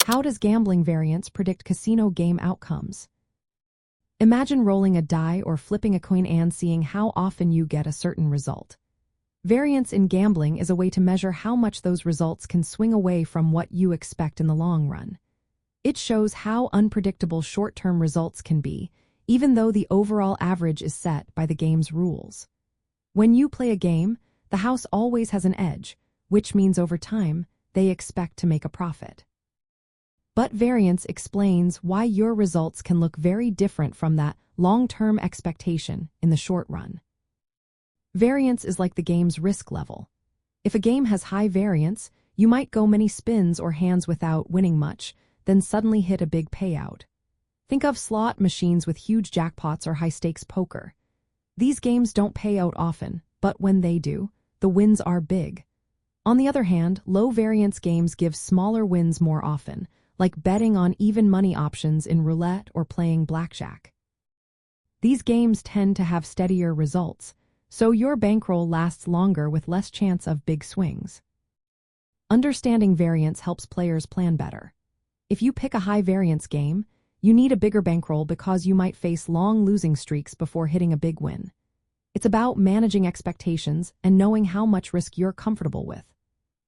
How does gambling variance predict casino game outcomes? Imagine rolling a die or flipping a coin and seeing how often you get a certain result. Variance in gambling is a way to measure how much those results can swing away from what you expect in the long run. It shows how unpredictable short-term results can be, even though the overall average is set by the game's rules. When you play a game, the house always has an edge, which means over time, they expect to make a profit. But variance explains why your results can look very different from that long-term expectation in the short run. Variance is like the game's risk level. If a game has high variance, you might go many spins or hands without winning much, then suddenly hit a big payout. Think of slot machines with huge jackpots or high-stakes poker. These games don't pay out often, but when they do, the wins are big. On the other hand, low-variance games give smaller wins more often, like betting on even money options in roulette or playing blackjack. These games tend to have steadier results, so your bankroll lasts longer with less chance of big swings. Understanding variance helps players plan better. If you pick a high-variance game, you need a bigger bankroll because you might face long losing streaks before hitting a big win. It's about managing expectations and knowing how much risk you're comfortable with.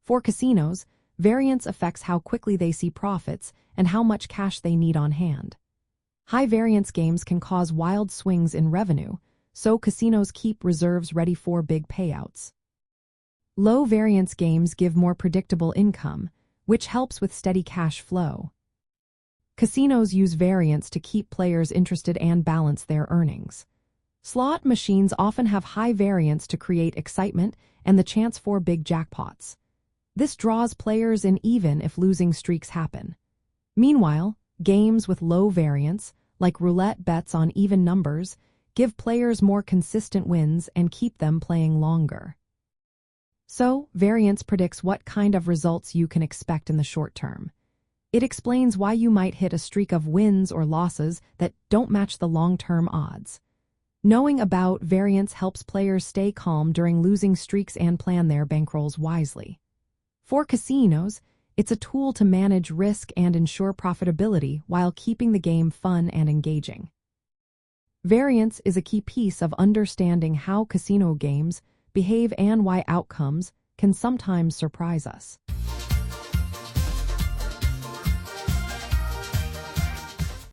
For casinos, variance affects how quickly they see profits and how much cash they need on hand. High-variance games can cause wild swings in revenue, so casinos keep reserves ready for big payouts. Low-variance games give more predictable income, which helps with steady cash flow. Casinos use variance to keep players interested and balance their earnings. Slot machines often have high variance to create excitement and the chance for big jackpots. This draws players in even if losing streaks happen. Meanwhile, games with low variance, like roulette bets on even numbers, give players more consistent wins and keep them playing longer. So, variance predicts what kind of results you can expect in the short term. It explains why you might hit a streak of wins or losses that don't match the long-term odds. Knowing about variance helps players stay calm during losing streaks and plan their bankrolls wisely. For casinos, it's a tool to manage risk and ensure profitability while keeping the game fun and engaging. Variance is a key piece of understanding how casino games behave and why outcomes can sometimes surprise us.